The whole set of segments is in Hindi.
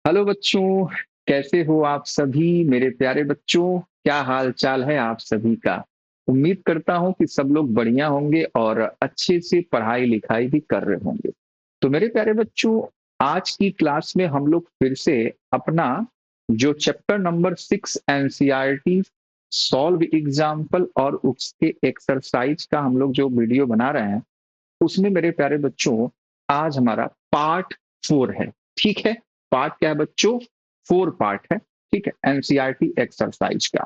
हेलो बच्चों, कैसे हो आप सभी मेरे प्यारे बच्चों। क्या हाल चाल है आप सभी का। उम्मीद करता हूं कि सब लोग बढ़िया होंगे और अच्छे से पढ़ाई लिखाई भी कर रहे होंगे। तो मेरे प्यारे बच्चों, आज की क्लास में हम लोग फिर से अपना जो chapter number 6 NCERT solve example और उसके एक्सरसाइज का हम लोग जो वीडियो बना रहे हैं, उसमें मेरे प्यारे बच्चों आज हमारा पार्ट 4 है। ठीक है, पार्ट क्या है बच्चों? 4 पार्ट है। ठीक है, एनसीईआरटी एक्सरसाइज का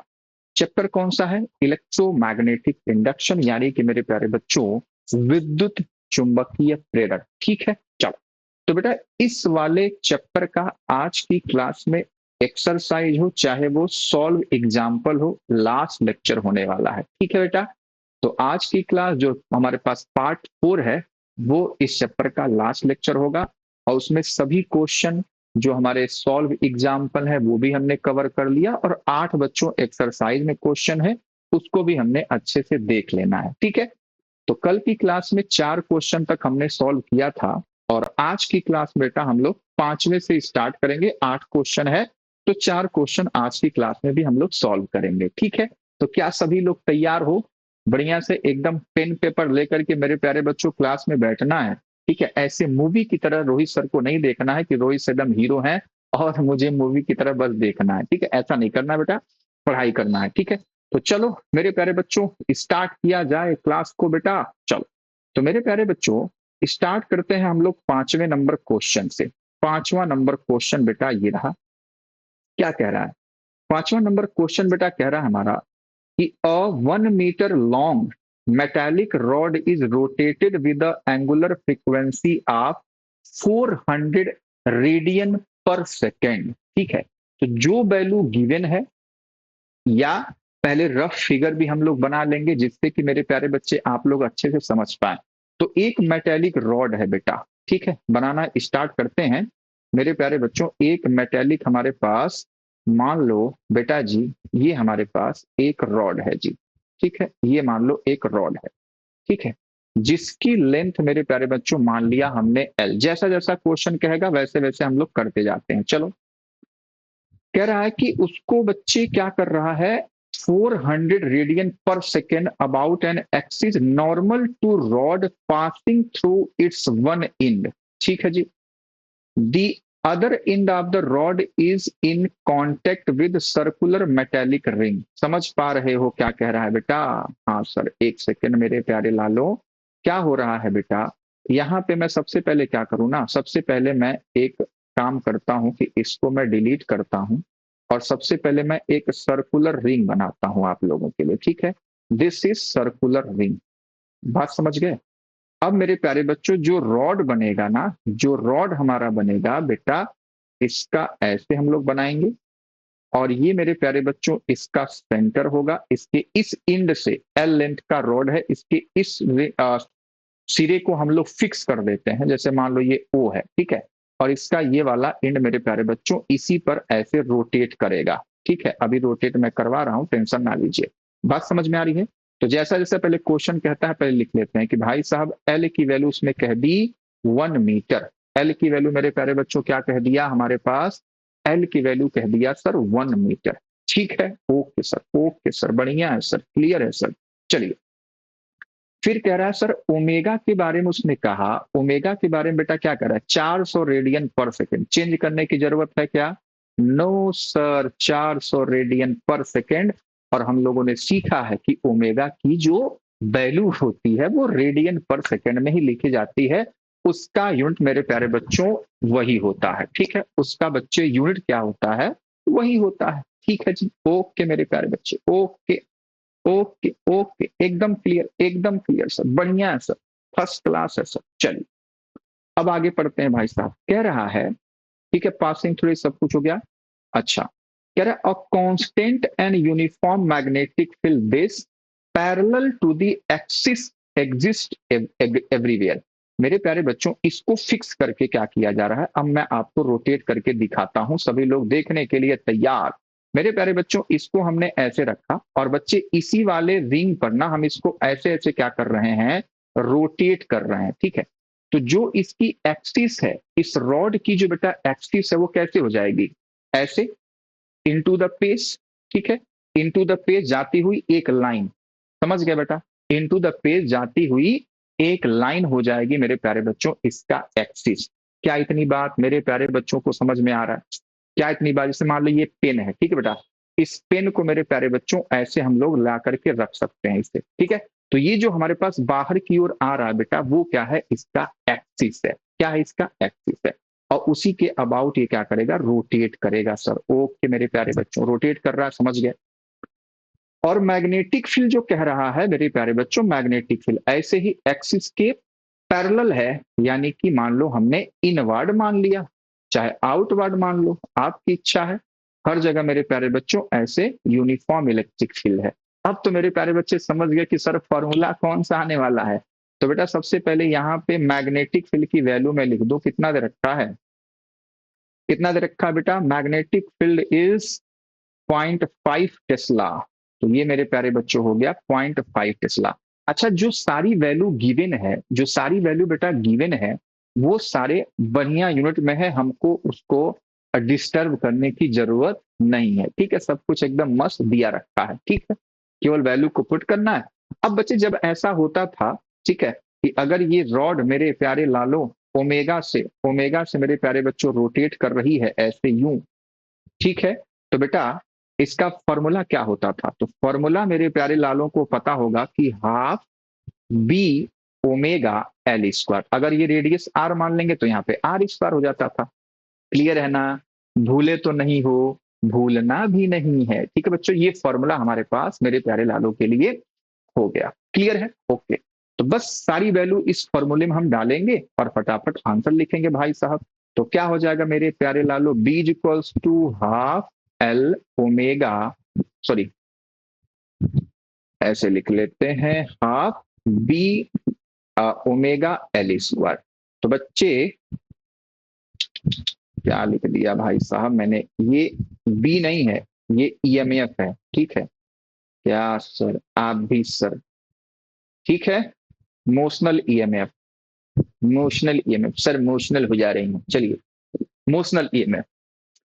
चैप्टर कौन सा है? इलेक्ट्रोमैग्नेटिक इंडक्शन, यानी कि मेरे प्यारे बच्चों विद्युत चुंबकीय प्रेरक। ठीक है, चलो। तो बेटा इस वाले चैप्टर का आज की क्लास में एक्सरसाइज हो चाहे वो सॉल्व एग्जाम्पल हो, लास्ट लेक्चर होने वाला है। ठीक है बेटा, तो आज की क्लास जो हमारे पास पार्ट 4 है वो इस चैप्टर का लास्ट लेक्चर होगा। और उसमें सभी क्वेश्चन जो हमारे सॉल्व एग्जाम्पल है वो भी हमने कवर कर लिया, और 8 बच्चों एक्सरसाइज में क्वेश्चन है उसको भी हमने अच्छे से देख लेना है। ठीक है, तो कल की क्लास में 4 क्वेश्चन तक हमने सॉल्व किया था, और आज की क्लास बेटा हम लोग 5वें से स्टार्ट करेंगे। 8 क्वेश्चन है, तो 4 क्वेश्चन आज की क्लास में भी हम लोग सॉल्व करेंगे। ठीक है, तो क्या सभी लोग तैयार हो? बढ़िया से एकदम पेन पेपर लेकर के मेरे प्यारे बच्चों क्लास में बैठना है। ठीक है, ऐसे मूवी की तरह रोहित सर को नहीं देखना है कि रोहित सर एकदम हीरो है और मुझे मूवी की तरह बस देखना है। ठीक है, ऐसा नहीं करना बेटा, पढ़ाई करना है। ठीक है, तो चलो मेरे प्यारे बच्चों स्टार्ट किया जाए क्लास को बेटा। चलो, तो मेरे प्यारे बच्चों स्टार्ट करते हैं हम लोग 5वें नंबर क्वेश्चन से। 5वां नंबर क्वेश्चन बेटा ये रहा। क्या कह रहा है? 5वां नंबर क्वेश्चन बेटा कह रहा है हमारा कि a 1 meter long metallic rod is rotated with the angular frequency of 400 radian per second. ठीक है, तो जो वैल्यू गिवन है, या पहले रफ फिगर भी हम लोग बना लेंगे जिससे कि मेरे प्यारे बच्चे आप लोग अच्छे से समझ पाए। तो एक मेटेलिक रॉड है बेटा। ठीक है, बनाना स्टार्ट करते हैं मेरे प्यारे बच्चों। एक मेटेलिक हमारे पास, मान लो बेटा जी, ये हमारे पास एक रॉड है जी। ठीक है, ये मान लो एक रॉड है। ठीक है, जिसकी लेंथ मेरे प्यारे बच्चों मान लिया हमने एल। जैसा जैसा क्वेश्चन कहेगा वैसे वैसे हम लोग करते जाते हैं। चलो, कह रहा है कि उसको बच्चे क्या कर रहा है, 400 radian per second about an axis normal to rod passing through its one end. ठीक है जी, the other end of the rod is in contact with circular metallic ring. समझ पा रहे हो क्या कह रहा है बेटा? हाँ सर, एक सेकेंड मेरे प्यारे लालो। क्या हो रहा है बेटा, यहाँ पे मैं सबसे पहले क्या करूँ ना, सबसे पहले मैं एक काम करता हूँ कि इसको मैं डिलीट करता हूँ, और सबसे पहले मैं एक सर्कुलर रिंग बनाता हूँ आप लोगों के लिए। ठीक है, दिस इज सर्कुलर रिंग। बात समझ गए? अब मेरे प्यारे बच्चों जो रॉड बनेगा ना, जो रॉड हमारा बनेगा बेटा, इसका ऐसे हम लोग बनाएंगे, और ये मेरे प्यारे बच्चों इसका सेंटर होगा। इसके इस इंड से, एल लेंथ का रॉड है, इसके इस सिरे को हम लोग फिक्स कर देते हैं। जैसे मान लो ये ओ है। ठीक है, और इसका ये वाला एंड मेरे प्यारे बच्चों इसी पर ऐसे रोटेट करेगा। ठीक है, अभी रोटेट मैं करवा रहा हूं, टेंशन ना लीजिए। बात समझ में आ रही है? तो जैसा जैसा पहले क्वेश्चन कहता है पहले लिख लेते हैं कि भाई साहब एल की वैल्यू उसने कह दी 1 मीटर। एल की वैल्यू मेरे प्यारे बच्चों क्या कह दिया हमारे पास? एल की वैल्यू कह दिया सर 1 मीटर। ठीक है, ओके सर, ओके सर, बढ़िया है सर, क्लियर है सर। चलिए, फिर कह रहा है सर ओमेगा के बारे में उसने कहा। ओमेगा के बारे में बेटा क्या कह रहा है? 400 रेडियन पर सेकेंड। चेंज करने की जरूरत है क्या? No sir, 400 radian per second. और हम लोगों ने सीखा है कि ओमेगा की जो वैल्यू होती है वो रेडियन पर सेकेंड में ही लिखी जाती है। उसका यूनिट मेरे प्यारे बच्चों वही होता है। ठीक है, उसका बच्चे यूनिट क्या होता है? वही होता है। ठीक है जी, ओके मेरे प्यारे बच्चे, ओके ओके ओके, एकदम क्लियर, एकदम क्लियर सर, बढ़िया है सर, फर्स्ट क्लास है सर। चलिए, अब आगे पढ़ते हैं भाई साहब। कह रहा है, ठीक है, पासिंग थ्रू सब कुछ हो गया। अच्छा, कह रहा है a constant and uniform magnetic field base parallel to the axis exist everywhere. मेरे प्यारे बच्चों इसको फिक्स करके क्या किया जा रहा है, अब मैं आपको रोटेट करके दिखाता हूं, सभी लोग देखने के लिए तैयार। मेरे प्यारे बच्चों इसको हमने ऐसे रखा, और बच्चे इसी वाले रिंग पर ना हम इसको ऐसे ऐसे क्या कर रहे हैं, रोटेट कर रहे हैं। ठीक है, तो जो इसकी एक्सिस है, इस रॉड की जो बेटा एक्सिस है वो कैसे हो जाएगी, ऐसे इनटू द पेज, ठीक है, इनटू द पेज जाती हुई एक लाइन, समझ गया बेटा, इनटू द पेज जाती हुई एक लाइन हो जाएगी मेरे प्यारे बच्चों इसका एक्सिस। क्या इतनी बात मेरे प्यारे बच्चों को समझ में आ रहा है? क्या इतनी बात, जैसे मान लो ये पेन है, ठीक है बेटा, इस पेन को मेरे प्यारे बच्चों ऐसे हम लोग ला करके रख सकते हैं इसे, ठीक है। तो ये जो हमारे पास बाहर की ओर आ रहा है बेटा वो क्या है, इसका एक्सिस है। क्या है, इसका एक्सिस है। और उसी के अबाउट ये क्या करेगा, रोटेट करेगा सर। ओके मेरे प्यारे बच्चों, रोटेट कर रहा है, समझ गए। और मैग्नेटिक फील्ड जो कह रहा है मेरे प्यारे बच्चों, मैग्नेटिक फील्ड ऐसे ही एक्सिस के पैरेलल है, यानी कि मान लो हमने इनवर्ड मान लिया चाहे आउटवर्ड मान लो, आपकी इच्छा है। हर जगह मेरे प्यारे बच्चों ऐसे यूनिफॉर्म इलेक्ट्रिक फील्ड है। अब तो मेरे प्यारे बच्चे समझ गए कि सर फॉर्मूला कौन सा आने वाला है। तो बेटा सबसे पहले यहाँ पे मैग्नेटिक फील्ड की वैल्यू में लिख दो, कितना दे रखा है, कितना दे रखा है बेटा, मैग्नेटिक फील्ड इज 0.5 टेस्ला। तो ये मेरे प्यारे बच्चों हो गया 0.5 टेस्ला। अच्छा, जो सारी वैल्यू गिवन है, जो सारी वैल्यू बेटा गिवन है, वो सारे बढ़िया यूनिट में है, हमको उसको डिस्टर्ब करने की जरूरत नहीं है, ठीक है। सब कुछ एकदम मस्त दिया रखा है, ठीक है, केवल वैल्यू को पुट करना है। अब बच्चे जब ऐसा होता था, ठीक है, कि अगर ये रॉड मेरे प्यारे लालो ओमेगा से मेरे प्यारे बच्चों रोटेट कर रही है ऐसे यूं, ठीक है, तो बेटा इसका फॉर्मूला क्या होता था, तो फॉर्मूला मेरे प्यारे लालों को पता होगा कि half B omega L square. अगर ये रेडियस आर मान लेंगे तो यहाँ पे आर स्क्वायर हो जाता था। क्लियर है ना, भूले तो नहीं हो, भूलना भी नहीं है, ठीक है बच्चों। ये फॉर्मूला हमारे पास मेरे प्यारे लालों के लिए हो गया। क्लियर है, ओके। तो बस सारी वैल्यू इस फॉर्मूले में हम डालेंगे और फटाफट आंसर लिखेंगे भाई साहब। तो क्या हो जाएगा मेरे प्यारे लालो, B is equals to half L omega, sorry ऐसे लिख लेते हैं, half B omega L square. तो बच्चे क्या लिख दिया भाई साहब मैंने, ये बी नहीं है, ये ईएमएफ है, ठीक है। क्या सर, आप भी सर, ठीक है, motional EMF, motional EMF sir, motional हो जा रही है, चलिए मोशनल ईएमएफ।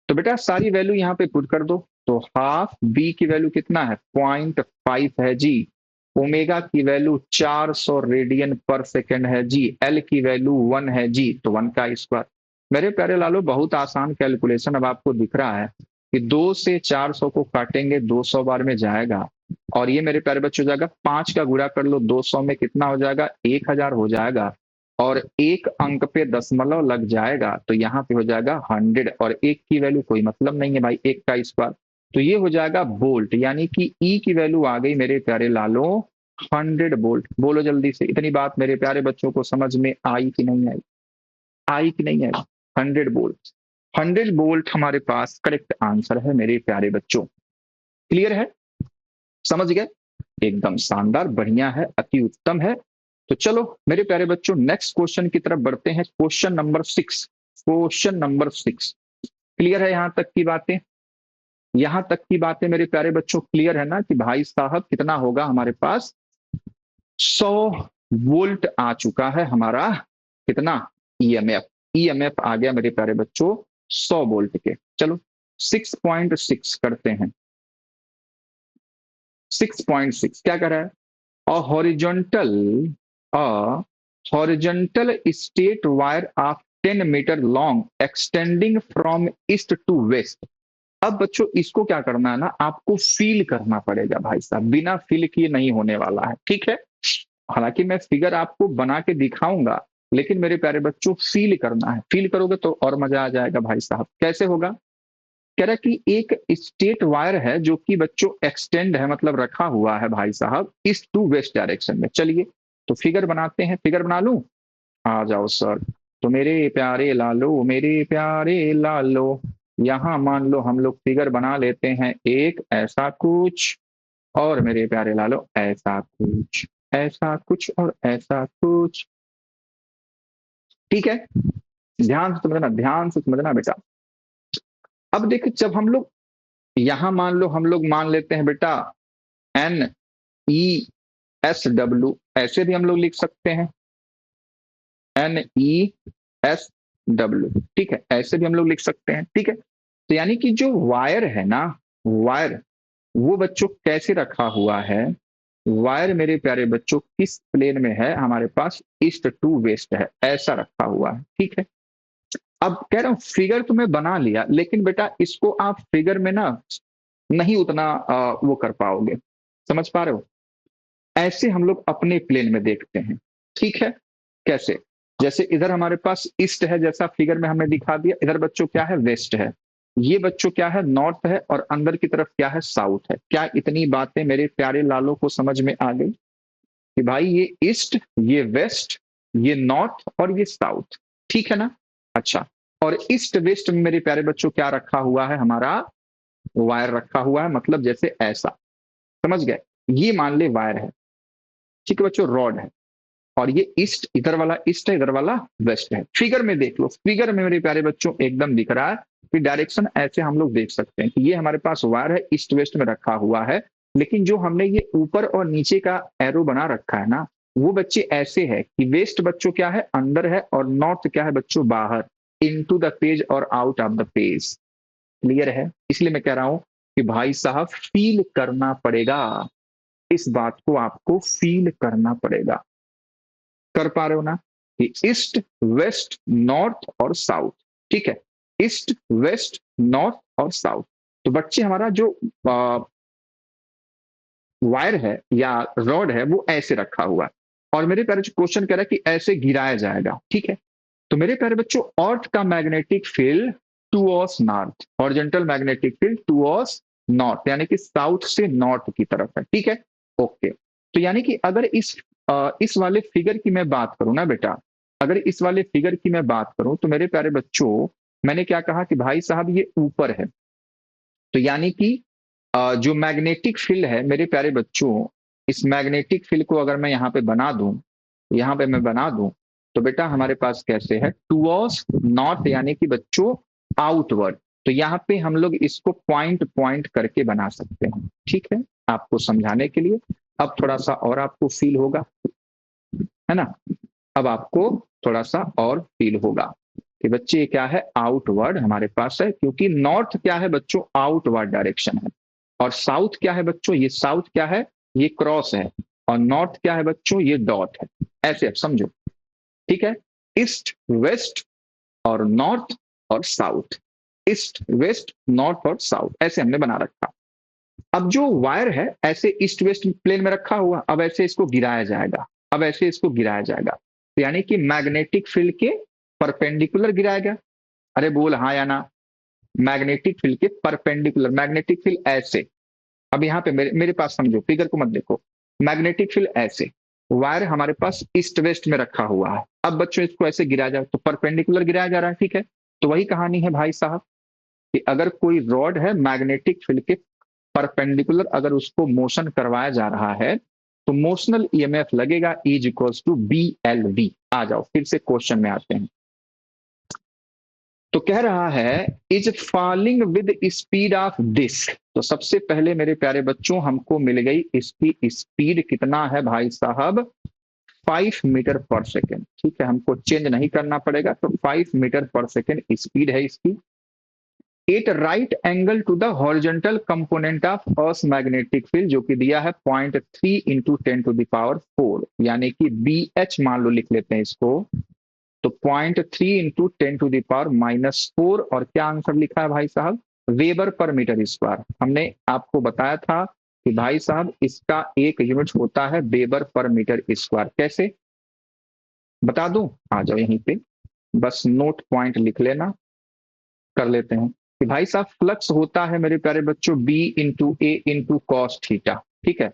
तो बेटा सारी वैल्यू यहाँ पे पुट कर दो। तो हाफ बी की वैल्यू कितना है, 0.5 है जी, ओमेगा की वैल्यू 400 रेडियन पर सेकेंड है जी, एल की वैल्यू 1 है जी, तो 1 का स्क्वायर। मेरे प्यारे लालो बहुत आसान कैलकुलेशन, अब आपको दिख रहा है कि 2 से 400 को काटेंगे 200 बार में जाएगा, और ये मेरे प्यारे बच्चों हो जाएगा 5 का गुणा कर लो 200 में, कितना हो जाएगा 1000 हो जाएगा, और एक अंक पे दशमलव लग जाएगा तो यहाँ पे हो जाएगा 100, और एक की वैल्यू कोई मतलब नहीं है भाई, एक का स्क्वायर। तो ये हो जाएगा बोल्ट, यानी कि ई की वैल्यू आ गई मेरे प्यारे लालो 100 वोल्ट। बोलो जल्दी से, इतनी बात मेरे प्यारे बच्चों को समझ में आई कि नहीं आई, आई कि नहीं आई, 100 वोल्ट, 100 वोल्ट हमारे पास करेक्ट आंसर है मेरे प्यारे बच्चों। क्लियर है, समझ गए, एकदम शानदार, बढ़िया है, अति उत्तम है। तो चलो मेरे प्यारे बच्चों नेक्स्ट क्वेश्चन की तरफ बढ़ते हैं, question number 6, question number 6। Clear है यहाँ तक की बातें, यहाँ तक की बातें मेरे प्यारे बच्चों क्लियर है ना, कि भाई साहब कितना होगा हमारे पास, 100 वोल्ट आ चुका है हमारा, कितना ईएमएफ, ईएमएफ आ गया मेरे प्यारे बच्चों 100 वोल्ट के। चलो 6.6 करते हैं, 6.6 क्या कर रहा है, a horizontal a horizontal straight wire of 10 meter long extending from east to west। अब बच्चों इसको क्या करना है ना, आपको फील करना पड़ेगा भाई साहब, बिना फील किए नहीं होने वाला है, ठीक है। हालांकि मैं फिगर आपको बना के दिखाऊंगा, लेकिन मेरे प्यारे बच्चों फील करना है, फील करोगे तो और मजा आ जाएगा भाई साहब। कैसे होगा, कह रहा कि एक स्टेट वायर है जो कि बच्चों एक्सटेंड है, मतलब रखा हुआ है भाई साहब ईस्ट टू वेस्ट डायरेक्शन में। चलिए तो फिगर बनाते हैं, फिगर बना लूं, आ जाओ सर। तो मेरे प्यारे लालो, मेरे प्यारे लालो, यहाँ मान लो हम लोग फिगर बना लेते हैं, एक ऐसा कुछ, और मेरे प्यारे लालो ऐसा कुछ, ऐसा कुछ और ऐसा कुछ, ठीक है। ध्यान से समझना, ध्यान से समझना बेटा। अब देखिए जब हम लोग यहां मान लो, हम लोग मान लेते हैं बेटा एन ई एस डब्ल्यू, ऐसे भी हम लोग लिख सकते हैं, NESW, ठीक है, ऐसे भी हम लोग लिख सकते हैं, ठीक है। तो यानी कि जो वायर है ना, वायर, वो बच्चों कैसे रखा हुआ है, वायर मेरे प्यारे बच्चों किस प्लेन में है, हमारे पास ईस्ट टू वेस्ट है, ऐसा रखा हुआ है, ठीक है। अब कह रहा हूं फिगर तो मैं बना लिया, लेकिन बेटा इसको आप फिगर में ना नहीं उतना वो कर पाओगे, समझ पा रहे हो। ऐसे हम लोग अपने प्लेन में देखते हैं, ठीक है। कैसे, जैसे इधर हमारे पास ईस्ट है, जैसा फिगर में हमने दिखा दिया, इधर बच्चों क्या है, वेस्ट है, ये बच्चों क्या है, नॉर्थ है, और अंदर की तरफ क्या है, साउथ है। क्या इतनी बातें मेरे प्यारे लालों को समझ में आ गई कि भाई ये ईस्ट, ये वेस्ट, ये नॉर्थ और ये साउथ, ठीक है ना। अच्छा, और ईस्ट वेस्ट में मेरे प्यारे बच्चों क्या रखा हुआ है, हमारा वायर रखा हुआ है, मतलब जैसे ऐसा, समझ गए, ये मान ले वायर है, ठीक है बच्चों, रॉड है, और ये ईस्ट, इधर वाला ईस्ट है, इधर वाला वेस्ट है। फिगर में देख लो, फिगर में मेरे प्यारे बच्चों एकदम दिख रहा है कि डायरेक्शन ऐसे हम लोग देख सकते हैं कि ये हमारे पास वायर है, ईस्ट वेस्ट में रखा हुआ है, लेकिन जो हमने ये ऊपर और नीचे का एरो बना रखा है ना, वो बच्चे ऐसे है कि वेस्ट बच्चों क्या है, अंदर है, और नॉर्थ क्या है बच्चों, बाहर, इनटू द पेज और out of the page. Clear है, इसलिए मैं कह रहा हूं कि भाई साहब फील करना पड़ेगा, इस बात को आपको फील करना पड़ेगा। कर पा रहे हो ना, कि ईस्ट वेस्ट नॉर्थ और साउथ, ठीक है, ईस्ट वेस्ट नॉर्थ और साउथ। तो बच्चे हमारा जो वायर है या रॉड है वो ऐसे रखा हुआ है, और मेरे प्यारे जो क्वेश्चन कह रहा है कि ऐसे गिराया जाएगा, ठीक है। तो मेरे प्यारे बच्चों अर्थ का magnetic field towards north, horizontal magnetic field towards north, यानी कि साउथ से नॉर्थ की तरफ है, ठीक है। ओके, तो यानी कि अगर इस वाले फिगर की मैं बात करूं ना बेटा, अगर इस वाले फिगर की मैं बात करूं तो मेरे प्यारे बच्चों, मैंने क्या कहा कि भाई साहब ये ऊपर है, तो यानी कि जो मैग्नेटिक फील्ड है मेरे प्यारे बच्चों, इस मैग्नेटिक फील्ड को अगर मैं यहाँ पे बना दूं, यहाँ पे मैं बना दूं, तो बेटा हमारे पास कैसे है, टूवर्ड्स नॉर्थ, यानी कि बच्चों आउटवर्ड। तो यहाँ पे हम लोग इसको पॉइंट पॉइंट करके बना सकते हैं, ठीक है, आपको समझाने के लिए। अब थोड़ा सा और आपको फील होगा, है ना, अब आपको थोड़ा सा और फील होगा कि बच्चे ये क्या है, आउटवर्ड हमारे पास है, क्योंकि नॉर्थ क्या है बच्चों, आउटवर्ड डायरेक्शन है, और साउथ क्या है बच्चों, ये साउथ क्या है, ये क्रॉस है, और नॉर्थ क्या है बच्चों, ये डॉट है। ऐसे आप समझो, ठीक है, ईस्ट वेस्ट और नॉर्थ और साउथ, ईस्ट वेस्ट नॉर्थ और साउथ, ऐसे हमने बना रखा। अब जो वायर है ऐसे ईस्ट वेस्ट प्लेन में रखा हुआ, अब ऐसे इसको गिराया जाएगा, अब ऐसे इसको गिराया जाएगा, तो यानी कि मैग्नेटिक फील्ड के परपेंडिकुलर गिराया गया। अरे बोल हाँ या ना, मैग्नेटिक फील्ड के परपेंडिकुलर, मैग्नेटिक फील्ड ऐसे, अब यहाँ पे मेरे पास समझो, फिगर को मत देखो, मैग्नेटिक फील्ड ऐसे, वायर हमारे पास ईस्ट वेस्ट में रखा हुआ है, अब बच्चों इसको ऐसे गिराया जाए तो परपेंडिकुलर गिराया जा रहा है, ठीक है। तो वही कहानी है भाई साहब कि अगर कोई रॉड है मैग्नेटिक फील्ड के परपेंडिकुलर, अगर उसको मोशन करवाया जा रहा है तो मोशनल ईएमएफ लगेगा इज इक्वल्स टू BLV। आ जाओ फिर से क्वेश्चन में आते हैं। तो कह रहा है is falling with speed of this, तो सबसे पहले मेरे प्यारे बच्चों हमको मिल गई इसकी स्पीड, कितना है भाई साहब, 5 मीटर पर सेकेंड, ठीक है, हमको चेंज नहीं करना पड़ेगा, तो 5 मीटर पर सेकेंड स्पीड है इसकी। At right angle to the horizontal component of earth magnetic field, जो कि दिया है 0.3 इंटू 10⁴, यानी कि BH मान लो, लिख लेते हैं इसको, तो 0.3 इंटू 10⁻⁻⁴, और क्या आंसर लिखा है भाई साहब, वेबर पर मीटर स्क्वायर। हमने आपको बताया था कि भाई साहब इसका एक यूनिट होता है वेबर पर मीटर स्क्वायर, कैसे बता दूं, आ जाओ यहीं पे, बस नोट पॉइंट लिख लेना, कर लेते हैं कि भाई साहब फ्लक्स होता है मेरे प्यारे बच्चों B × A × cos θ, ठीक है।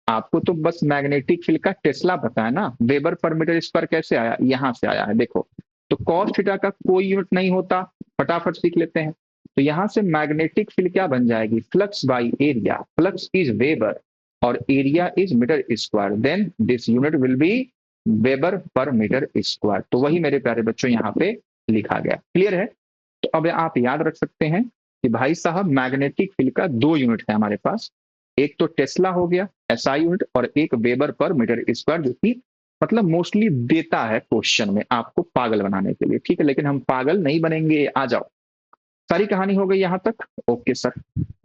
आपको तो बस मैग्नेटिक फील्ड का टेस्ला पता है ना, वेबर पर मीटर स्क्वायर कैसे आया, यहां से आया है, देखो, तो कॉस थीटा का कोई यूनिट नहीं होता, फटाफट सीख लेते हैं। तो यहां से मैग्नेटिक फील्ड क्या बन जाएगी, flux by area, flux is weber और area is metre square, then this unit will be weber per metre square. तो वही मेरे प्यारे बच्चों यहाँ पे लिखा गया, क्लियर है। तो अब आप याद रख सकते हैं कि भाई साहब मैग्नेटिक फील्ड का दो यूनिट है हमारे पास, एक तो टेस्ला हो गया SI यूनिट, और एक वेबर पर मीटर स्क्वायर जो कि मतलब मोस्टली देता है क्वेश्चन में आपको पागल बनाने के लिए, ठीक है, लेकिन हम पागल नहीं बनेंगे, आ जाओ। सारी कहानी हो गई यहां तक, ओके सर।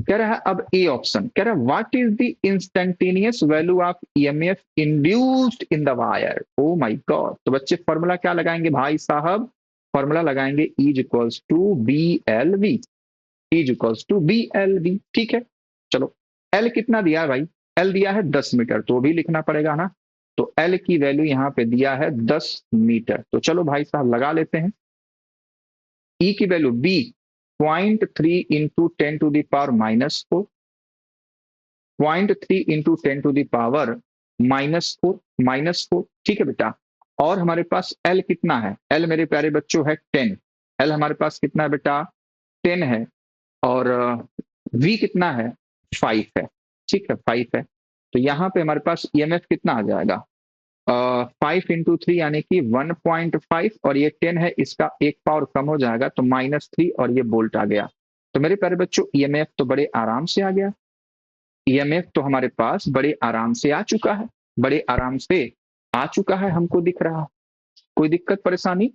कह रहा है अब ए ऑप्शन, कह रहा है what is the instantaneous value of EMF induced in the wire. Oh my god, तो बच्चे फॉर्मूला क्या लगाएंगे भाई साहब, फॉर्मूला लगाएंगे is equals to B L V, is equals to B L V, ठीक है। चलो, एल कितना दिया है भाई, एल दिया है 10 मीटर, तो भी लिखना पड़ेगा ना, तो एल की वैल्यू यहां पे दिया है 10 मीटर, तो चलो भाई साहब लगा लेते हैं। ई की वैल्यू बी 0.3 इंटू 10⁻⁻4, 0.3 इंटू 10⁻⁻4, -4, ठीक है बेटा। और हमारे पास एल कितना है, एल मेरे प्यारे बच्चों है 10, एल हमारे पास कितना है बेटा 10 है, और वी कितना है 5 है, ठीक है 5 है। तो यहाँ पे हमारे पास ईएमएफ कितना आ जाएगा 5 इंटू 3 यानी कि 1.5, और ये 10 है, इसका एक पावर कम हो जाएगा तो -3, और ये बोल्ट आ गया। तो मेरे प्यारे बच्चों ईएमएफ तो बड़े आराम से आ गया, ईएमएफ तो हमारे पास बड़े आराम से आ चुका है, बड़े आराम से आ चुका है, हमको दिख रहा। कोई दिक्कत परेशानी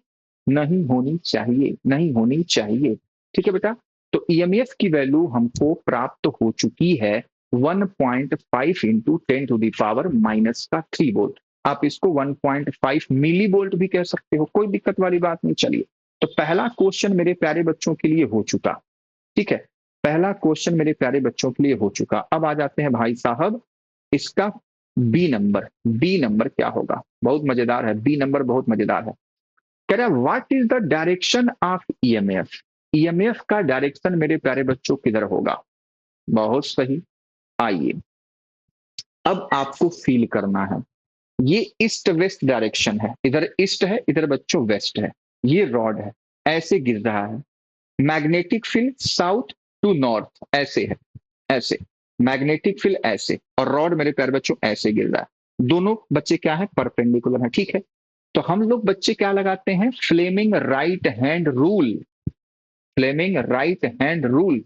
नहीं होनी चाहिए, नहीं होनी चाहिए, ठीक है बेटा। तो ईएमएफ की वैल्यू हमको प्राप्त हो चुकी है 1.5 इंटू 10⁻³ वोल्ट। आप इसको 1.5 मिली वोल्ट भी कह सकते हो, कोई दिक्कत वाली बात नहीं। चलिए, तो पहला क्वेश्चन मेरे प्यारे बच्चों के लिए हो चुका, ठीक है, पहला क्वेश्चन मेरे प्यारे बच्चों के लिए हो चुका। अब आ जाते हैं भाई साहब इसका बी नंबर, बी नंबर क्या होगा, बहुत मजेदार है, बी नंबर बहुत मजेदार है। कह रहा है what is the direction of EMF, EMF का डायरेक्शन मेरे प्यारे बच्चों किधर होगा, बहुत सही। आइए, अब आपको फील करना है, ये ईस्ट वेस्ट डायरेक्शन है, इधर ईस्ट है, इधर बच्चों वेस्ट है, ये रॉड है, ऐसे गिर रहा है, magnetic field south to north ऐसे है, ऐसे मैग्नेटिक फील्ड ऐसे, और रॉड मेरे प्यारे बच्चों ऐसे गिर रहा है, दोनों बच्चे क्या है परपेंडिकुलर है, ठीक है। तो हम लोग बच्चे क्या लगाते हैं, Fleming right hand rule, Fleming right hand rule,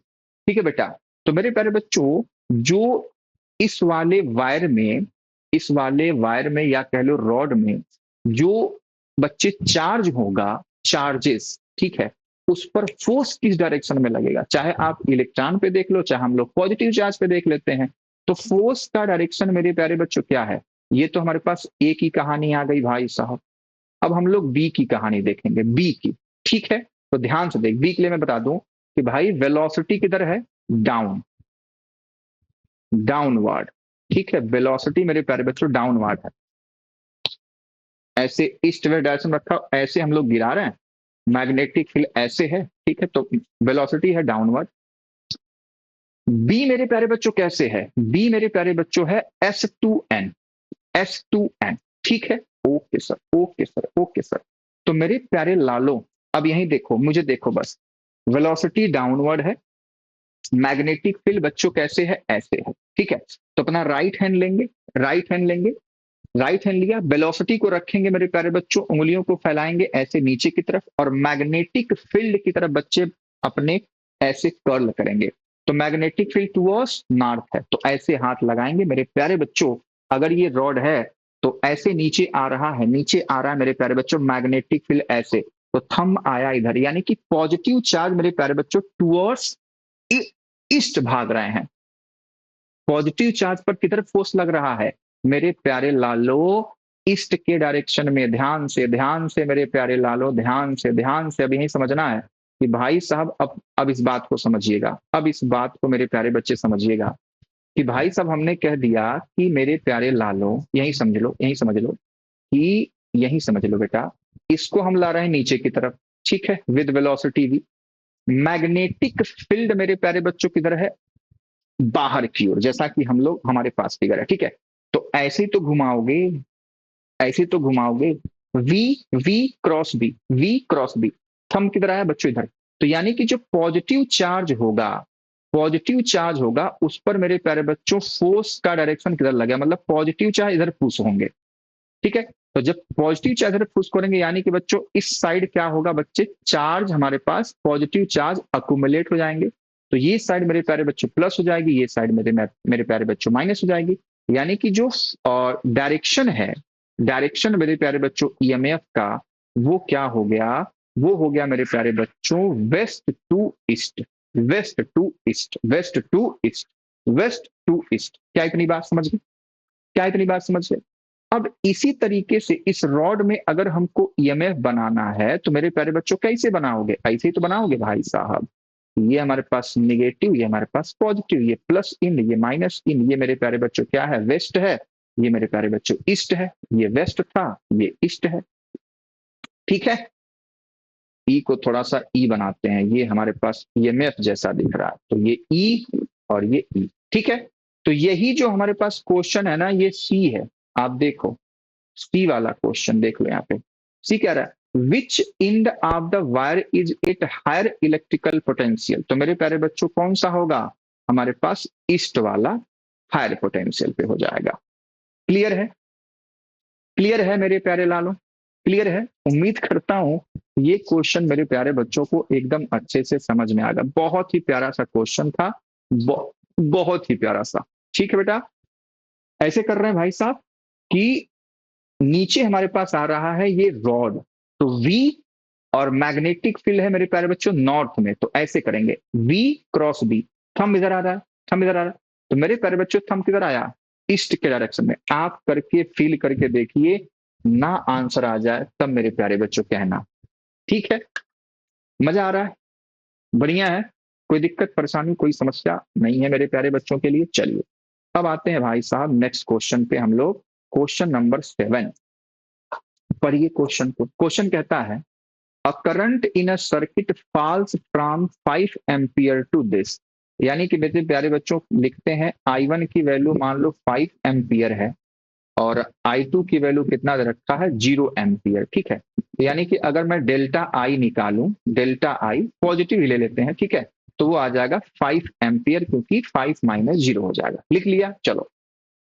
ठीक है बेटा। तो मेरे प्यारे बच्चों जो इस वाले वायर में, इस वाले वायर में या कह लो रॉड में जो बच्चे चार्ज होगा, चार्जेस, ठीक है, उस पर फोर्स किस डायरेक्शन में लगेगा, चाहे आप इलेक्ट्रॉन पे देख लो, चाहे हम लोग पॉजिटिव चार्ज पे देख लेते हैं, तो फोर्स का डायरेक्शन मेरे प्यारे बच्चों क्या है। ये तो हमारे पास ए की कहानी आ गई भाई साहब, अब हम लोग बी की कहानी देखेंगे, बी की, ठीक है। तो ध्यान से देख, बी के लिए मैं बता दूं कि भाई वेलोसिटी किधर है, डाउन, डाउनवर्ड, ठीक है, वेलोसिटी मेरे प्यारे बच्चों डाउनवर्ड है, ऐसे ईस्ट वेस्ट डायरेक्शन रखा, ऐसे हम लोग गिरा रहे हैं, मैग्नेटिक फील्ड ऐसे है, ठीक है, तो वेलोसिटी है डाउनवर्ड। बी मेरे प्यारे बच्चों कैसे है, बी मेरे प्यारे बच्चों है S2N, S2N, ठीक है, okay sir, okay sir, okay sir. तो मेरे प्यारे लालो, अब यहीं देखो, मुझे देखो बस, वेलोसिटी डाउनवर्ड है, मैग्नेटिक फील्ड बच्चों कैसे है, ऐसे है, ठीक है। तो अपना राइट हैंड लेंगे, राइट हैंड लेंगे, राइट हैंड लिया, वेलोसिटी को रखेंगे मेरे प्यारे बच्चों, उंगलियों को फैलाएंगे ऐसे नीचे की तरफ, और मैग्नेटिक फील्ड की तरफ बच्चे अपने ऐसे कर्ल करेंगे, तो मैग्नेटिक फील्ड टुवर्ड्स नॉर्थ है, तो ऐसे हाथ लगाएंगे मेरे प्यारे बच्चों। अगर ये रॉड है तो ऐसे नीचे आ रहा है, नीचे आ रहा है मेरे प्यारे बच्चों, मैग्नेटिक फील्ड ऐसे, तो थंब आया इधर, यानी कि पॉजिटिव चार्ज मेरे प्यारे बच्चों टुवर्ड्स ईस्ट भाग रहे हैं, पॉजिटिव चार्ज पर किधर फोर्स लग रहा है मेरे प्यारे लालो, ईस्ट के डायरेक्शन में। ध्यान से मेरे प्यारे लालो, ध्यान से, ध्यान से, अब यही समझना है कि भाई साहब अब इस बात को समझिएगा, अब इस बात को मेरे प्यारे बच्चे समझिएगा कि भाई साहब हमने कह दिया कि मेरे प्यारे लालो, यही समझ लो, यही समझ लो कि, यही समझ लो बेटा, इसको हम ला रहे हैं नीचे की तरफ, ठीक है, विद वेलोसिटी भी। मैग्नेटिक फील्ड मेरे प्यारे बच्चों किधर है, बाहर की ओर, जैसा कि हम लोग, हमारे पास फिगर है, ठीक है। तो ऐसे तो घुमाओगे, ऐसे तो घुमाओगे, v, v cross b, v cross b, thumb किधर आया बच्चों, इधर। तो यानी कि जो पॉजिटिव चार्ज होगा, पॉजिटिव चार्ज होगा, उस पर मेरे प्यारे बच्चों फोर्स का डायरेक्शन किधर लगे, मतलब पॉजिटिव चार्ज इधर पुश होंगे, ठीक है। तो जब पॉजिटिव चार्ज इधर पुश करेंगे, यानी कि बच्चों इस साइड क्या होगा बच्चे, चार्ज हमारे पास पॉजिटिव चार्ज अकुमुलेट हो जाएंगे, तो ये साइड मेरे प्यारे बच्चों प्लस हो जाएगी, ये साइड मेरे प्यारे बच्चों माइनस हो जाएगी, यानी कि जो डायरेक्शन है, डायरेक्शन मेरे प्यारे बच्चों ईएमएफ का वो क्या हो गया, वो हो गया मेरे प्यारे बच्चों west to east, west to east, west to east, west to east. क्या इतनी बात समझ गए, क्या इतनी बात समझ गए? अब इसी तरीके से इस रॉड में अगर हमको ईएमएफ बनाना है तो मेरे प्यारे बच्चों कैसे बनाओगे, ऐसे ही तो बनाओगे भाई साहब। ये हमारे पास निगेटिव, ये हमारे पास पॉजिटिव, ये प्लस इन, ये माइनस इन, ये मेरे प्यारे बच्चों क्या है, वेस्ट है, ये मेरे प्यारे बच्चों ईस्ट है, ये वेस्ट था, ये ईस्ट है। ठीक है, ई को थोड़ा सा ई बनाते हैं, ये हमारे पास ईएमएफ जैसा दिख रहा है, तो ये ई और ये ई। ठीक है, तो यही जो हमारे पास क्वेश्चन है ना, ये सी है। आप देखो सी वाला क्वेश्चन देख लो यहाँ पे। सी कह रहा है which end of the wire is it higher electrical potential. तो मेरे प्यारे बच्चों कौन सा होगा, हमारे पास ईस्ट वाला हायर पोटेंशियल पे हो जाएगा। क्लियर है, क्लियर है मेरे प्यारे लालो, क्लियर है। उम्मीद करता हूं ये क्वेश्चन मेरे प्यारे बच्चों को एकदम अच्छे से समझ में आ गया। बहुत ही प्यारा सा क्वेश्चन था, बहुत ही प्यारा सा। ठीक है बेटा, ऐसे कर रहे हैं भाई साहब कि नीचे हमारे पास आ रहा है ये रॉड, तो वी और मैग्नेटिक फील्ड है मेरे प्यारे बच्चों नॉर्थ में, तो ऐसे करेंगे वी क्रॉस बी। थंब इधर आ रहा है, थंब इधर आ रहा है, तो मेरे प्यारे बच्चों थंब किधर आया, ईस्ट के डायरेक्शन में। आप करके फील करके देखिए, ना आंसर आ जाए तब मेरे प्यारे बच्चों कहना। ठीक है, मजा आ रहा है, बढ़िया है, कोई दिक्कत परेशानी कोई समस्या नहीं है मेरे प्यारे बच्चों के लिए। चलिए अब आते हैं भाई साहब नेक्स्ट क्वेश्चन पे हम लोग, क्वेश्चन नंबर 7। पढ़िए क्वेश्चन को। क्वेश्चन कहता है a current in a circuit falls from 5 ampere to this. यानी कि मेरे प्यारे बच्चों लिखते हैं I1 की वैल्यू मान लो 5 एम्पियर है और I2 की वैल्यू कितना रखा है, 0 एम्पियर। ठीक है, यानी कि अगर मैं डेल्टा आई निकालूं, डेल्टा आई पॉजिटिव ले लेते हैं, ठीक है, तो वो आ जाएगा 5 एम्पियर, क्योंकि 5 माइनस 0 हो जाएगा। लिख लिया, चलो।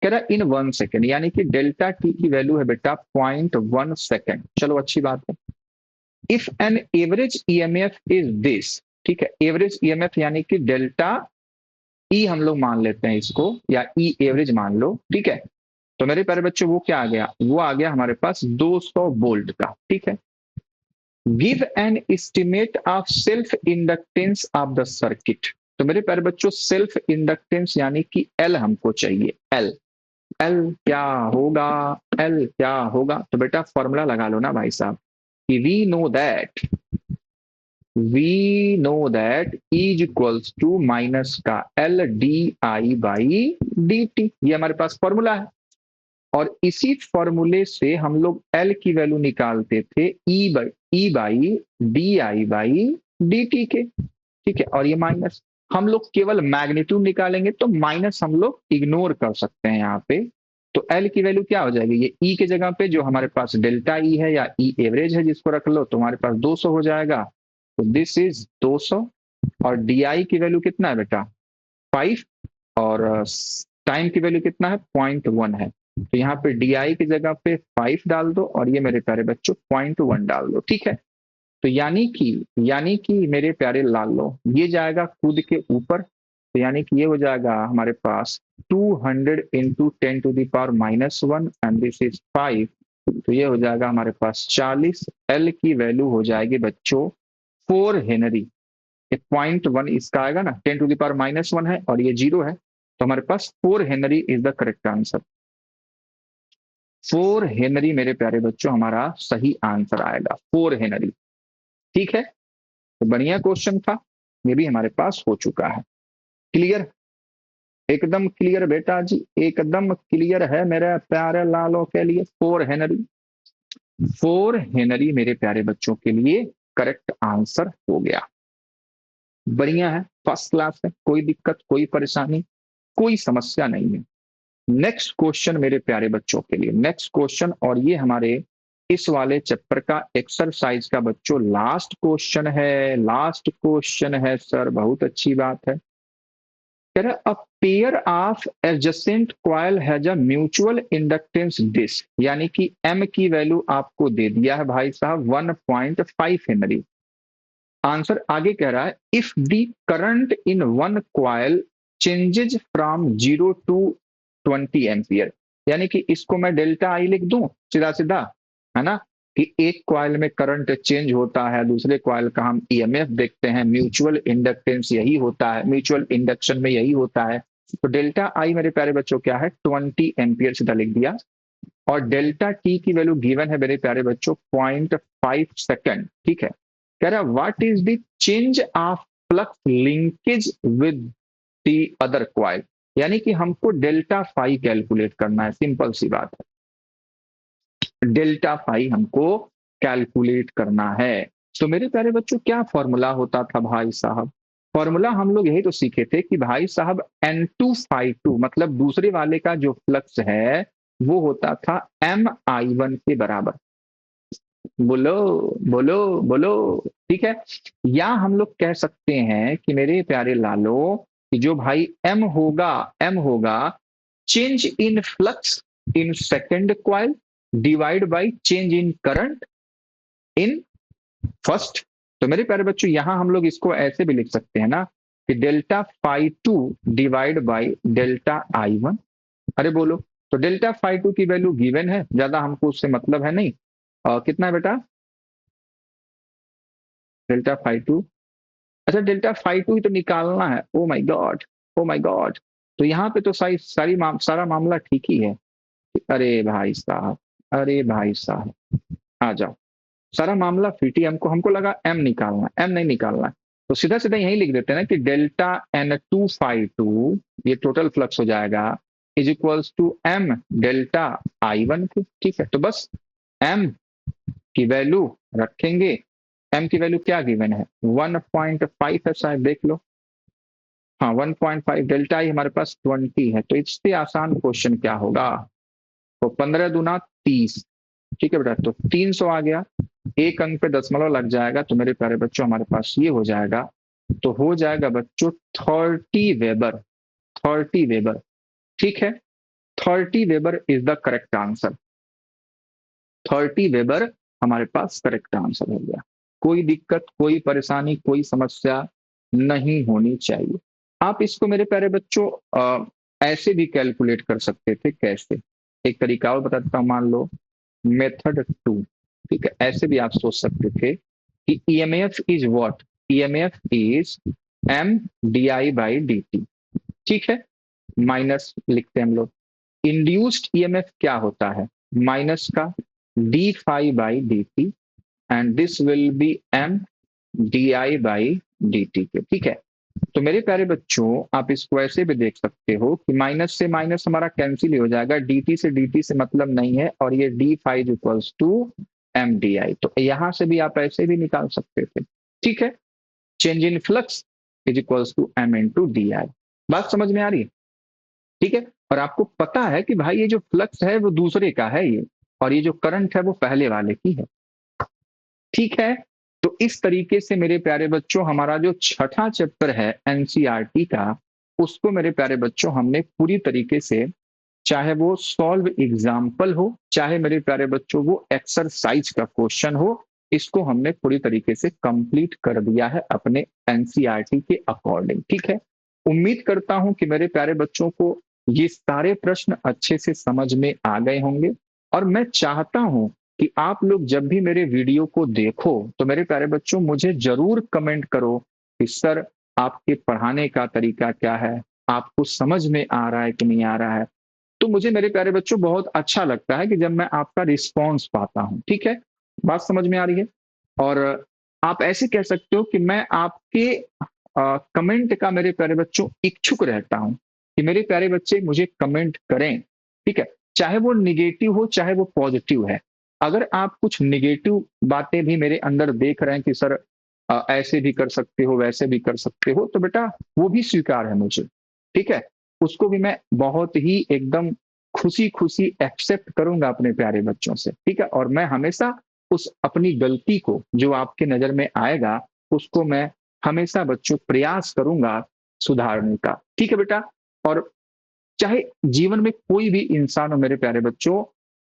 कह रहा इन 1 सेकेंड, यानी कि डेल्टा टी की वैल्यू है बेटा 0.1 सेकेंड। चलो अच्छी बात है। If an average EMF is this, ठीक है, एवरेज ईएमएफ यानी कि डेल्टा ई हम लोग मान लेते हैं इसको, या ई एवरेज मान लो। ठीक है, तो मेरे प्यारे बच्चों वो क्या आ गया, वो आ गया हमारे पास 200 वोल्ट का। ठीक है, give an estimate of self inductance of the circuit. तो मेरे प्यारे बच्चों सेल्फ इंडक्टेंस यानी कि एल हमको चाहिए, एल। एल क्या होगा, एल क्या होगा, तो बेटा फॉर्मूला लगा लो ना भाई साहब कि we know that is equals to minus का L d I by D t, ये हमारे पास फॉर्मूला है। और इसी फॉर्मूले से हम लोग एल की वैल्यू निकालते थे e by d I by D T के। ठीक है, और ये माइनस, हम लोग केवल मैग्नीट्यूड निकालेंगे तो माइनस हम लोग इग्नोर कर सकते हैं यहाँ पे। तो एल की वैल्यू क्या हो जाएगी, ये ई के जगह पे जो हमारे पास डेल्टा ई है या ई एवरेज है जिसको रख लो, तो हमारे पास 200 हो जाएगा। तो दिस इज 200। और डी आई की वैल्यू कितना है बेटा 5, और टाइम की वैल्यू कितना है 0.1 है। तो यहाँ पे डी आई की जगह पे 5 डाल दो और ये मेरे प्यारे बच्चों 0.1 डाल दो। ठीक है, तो यानी कि मेरे प्यारे लाल लो, ये जाएगा कूद के ऊपर, तो यानी कि ये हो जाएगा हमारे पास 200 इंटू 10⁻⁻1 एंड दिस इज 5। तो ये हो जाएगा हमारे पास 40। एल की वैल्यू हो जाएगी बच्चों 4 हेनरी। 0.1 इसका आएगा ना, 10⁻⁻1 है और ये 0 है, तो हमारे पास 4 Henry is the correct answer. 4 Henry मेरे प्यारे बच्चों हमारा सही आंसर आएगा, 4 हेनरी। ठीक है, तो बढ़िया क्वेश्चन था, ये भी हमारे पास हो चुका है। क्लियर, एकदम क्लियर बेटा जी, एकदम क्लियर है मेरे प्यारे लालों के लिए। 4 हेनरी, 4 हेनरी मेरे प्यारे बच्चों के लिए करेक्ट आंसर हो गया। बढ़िया है, फर्स्ट क्लास है, कोई दिक्कत कोई परेशानी कोई समस्या नहीं है। नेक्स्ट क्वेश्चन मेरे प्यारे बच्चों के लिए, नेक्स्ट क्वेश्चन, और ये हमारे इस वाले चैप्टर का एक्सरसाइज का बच्चों लास्ट क्वेश्चन है। लास्ट क्वेश्चन है सर, बहुत अच्छी बात है। कह रहा a pair of adjacent coil has a mutual inductance this, यानी कि एम की वैल्यू आपको दे दिया है भाई साहब 1.5 हेनरी। आंसर आगे कह रहा है if the current in one coil changes from 0 to 20 ampere. यानी कि इसको मैं डेल्टा आई लिख दूं सीधा सीधा, है ना, कि एक कॉइल में करंट चेंज होता है, दूसरे कॉइल का हम ईएमएफ देखते हैं, म्यूचुअल इंडक्टेंस यही होता है, म्यूचुअल इंडक्शन में यही होता है। तो डेल्टा आई मेरे प्यारे बच्चों क्या है, 20 एम्पियर, सीधा लिख दिया। और डेल्टा टी की वैल्यू गिवन है मेरे प्यारे बच्चों 0.5 सेकेंड। ठीक है, कह रहा है what is the change of flux linkage with the other coil, यानी कि हमको डेल्टा फाई कैलकुलेट करना है, सिंपल सी बात है, डेल्टा फाई हमको कैलकुलेट करना है। तो मेरे प्यारे बच्चों क्या फॉर्मूला होता था भाई साहब, फॉर्मूला हम लोग यही तो सीखे थे कि भाई साहब N2 φ2 मतलब दूसरे वाले का जो फ्लक्स है वो होता था MI1 के बराबर। बोलो बोलो बोलो, ठीक है। या हम लोग कह सकते हैं कि मेरे प्यारे लालो कि जो भाई एम होगा change in flux in second coil divide by change in current in first. तो मेरे प्यारे बच्चों यहां हम लोग इसको ऐसे भी लिख सकते हैं ना कि delta φ2 divide by delta I1। अरे बोलो, तो डेल्टा φ2 की वैल्यू गिवन है, ज्यादा हमको उससे मतलब है नहीं। कितना है बेटा, डेल्टा φ2, अच्छा डेल्टा φ2 ही तो निकालना है। ओ my God, O my god, तो यहाँ पे तो सारा मामला ठीक ही है। अरे भाई साहब, अरे भाई साहब, आ जाओ, सारा मामला फिट ही, हमको हमको लगा एम निकालना, एम नहीं निकालना। तो सीधा सीधा यही लिख देते हैं ना कि डेल्टा N2 φ2, ये टोटल फ्लक्स हो जाएगा, is equals to M delta I1 की। ठीक है, तो बस एम की वैल्यू रखेंगे, एम की वैल्यू क्या गिवन है, 1.5 है शायद, देख लो। हाँ 1.5, डेल्टा आई हमारे पास 20 है, तो इससे आसान क्वेश्चन क्या होगा, तो 15 दूना 30। ठीक है बेटा, तो 300 आ गया, एक अंक पे दशमलव लग जाएगा, तो मेरे प्यारे बच्चों हमारे पास ये हो जाएगा, तो हो जाएगा बच्चों 30 वेबर, 30 वेबर। ठीक है, 30 weber is the correct answer, 30 weber हमारे पास करेक्ट आंसर हो गया। कोई दिक्कत, कोई परेशानी, कोई समस्या नहीं होनी चाहिए। आप इसको मेरे प्यारे बच्चों ऐसे भी कैलकुलेट कर सकते थे, कैसे, एक तरीका और बताता हूं, मान लो मेथड 2। ठीक है, ऐसे भी आप सोच सकते थे कि EMF is what, EMF is M D I by D T. ठीक है, माइनस लिखते हैं हम लोग, इंड्यूस्ड ईएमएफ क्या होता है, माइनस का D phi by D T, and this will be M D I by D T के। ठीक है, तो मेरे प्यारे बच्चों आप इसको ऐसे भी देख सकते हो कि माइनस से माइनस हमारा कैंसिल हो जाएगा, dt से dt से मतलब नहीं है, और ये d5 equals to M D I, तो यहां से भी आप ऐसे भी निकाल सकते थे। ठीक है, change in flux is equals to M into D I. बात समझ में आ रही है, ठीक है। और आपको पता है कि भाई ये जो फ्लक्स है वो दूसरे का है ये, और ये जो करंट है वो पहले वाले की है। ठीक है, तो इस तरीके से मेरे प्यारे बच्चों हमारा जो छठा चैप्टर है एनसीईआरटी का, उसको मेरे प्यारे बच्चों हमने पूरी तरीके से, चाहे वो सॉल्व एग्जाम्पल हो, चाहे मेरे प्यारे बच्चों वो एक्सरसाइज का क्वेश्चन हो, इसको हमने पूरी तरीके से कंप्लीट कर दिया है अपने एनसीईआरटी के अकॉर्डिंग। ठीक है, उम्मीद करता हूं कि मेरे प्यारे बच्चों को ये सारे प्रश्न अच्छे से समझ में आ गए होंगे, और मैं चाहता हूं कि आप लोग जब भी मेरे वीडियो को देखो तो मेरे प्यारे बच्चों मुझे जरूर कमेंट करो कि सर आपके पढ़ाने का तरीका क्या है, आपको समझ में आ रहा है कि नहीं आ रहा है। तो मुझे मेरे प्यारे बच्चों बहुत अच्छा लगता है कि जब मैं आपका रिस्पॉन्स पाता हूं। ठीक है, बात समझ में आ रही है। और आप ऐसे कह सकते हो कि मैं आपके कमेंट का मेरे प्यारे बच्चों इच्छुक रहता हूं कि मेरे प्यारे बच्चे मुझे कमेंट करें। ठीक है, चाहे वो निगेटिव हो चाहे वो पॉजिटिव है, अगर आप कुछ निगेटिव बातें भी मेरे अंदर देख रहे हैं कि सर ऐसे भी कर सकते हो वैसे भी कर सकते हो, तो बेटा वो भी स्वीकार है मुझे। ठीक है, उसको भी मैं बहुत ही एकदम खुशी खुशी एक्सेप्ट करूंगा अपने प्यारे बच्चों से। ठीक है, और मैं हमेशा उस अपनी गलती को जो आपके नजर में आएगा उसको मैं हमेशा बच्चों प्रयास करूंगा सुधारने का। ठीक है बेटा, और चाहे जीवन में कोई भी इंसान हो मेरे प्यारे बच्चों,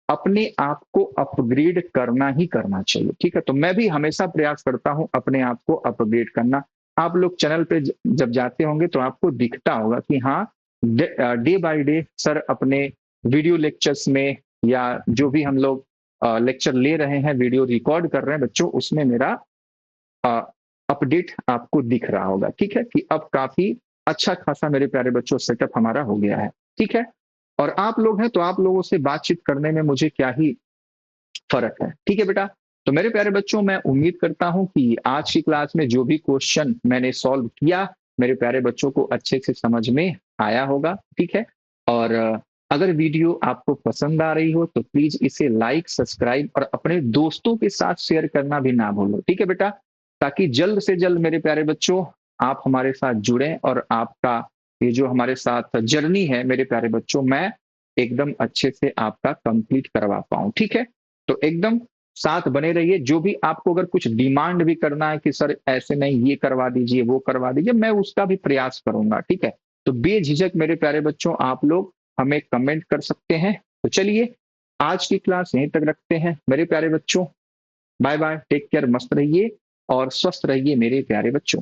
अपने आप को अपग्रेड करना ही करना चाहिए। ठीक है, तो मैं भी हमेशा प्रयास करता हूं अपने आप को अपग्रेड करना। आप लोग चैनल पे जब जाते होंगे तो आपको दिखता होगा कि हाँ डे बाय डे सर अपने वीडियो लेक्चर्स में या जो भी हम लोग लेक्चर ले रहे हैं, वीडियो रिकॉर्ड कर रहे हैं बच्चों, उसमें मेरा अपडेट आपको दिख रहा होगा। ठीक है कि अब काफी अच्छा खासा मेरे प्यारे बच्चों सेटअप हमारा हो गया है। ठीक है, और आप लोग हैं तो आप लोगों से बातचीत करने में मुझे क्या ही फर्क है। ठीक है बेटा, तो मेरे प्यारे बच्चों मैं उम्मीद करता हूं कि आज की क्लास में जो भी क्वेश्चन मैंने सॉल्व किया मेरे प्यारे बच्चों को अच्छे से समझ में आया होगा। ठीक है, और अगर वीडियो आपको पसंद आ रही हो तो प्लीज इसे लाइक, सब्सक्राइब और अपने दोस्तों के साथ शेयर करना भी ना भूलो। ठीक है बेटा, ताकि जल्द से जल्द मेरे प्यारे बच्चों आप हमारे साथ जुड़ें और आपका ये जो हमारे साथ जर्नी है मेरे प्यारे बच्चों, मैं एकदम अच्छे से आपका कंप्लीट करवा पाऊं। ठीक है, तो एकदम साथ बने रहिए। जो भी आपको अगर कुछ डिमांड भी करना है कि सर ऐसे नहीं, ये करवा दीजिए, वो करवा दीजिए, मैं उसका भी प्रयास करूंगा। ठीक है, तो बेझिझक मेरे प्यारे बच्चों आप लोग हमें कमेंट कर सकते हैं। तो चलिए आज की क्लास यहीं तक रखते हैं मेरे प्यारे बच्चों। बाय बाय, टेक केयर, मस्त रहिए और स्वस्थ रहिए मेरे प्यारे बच्चों।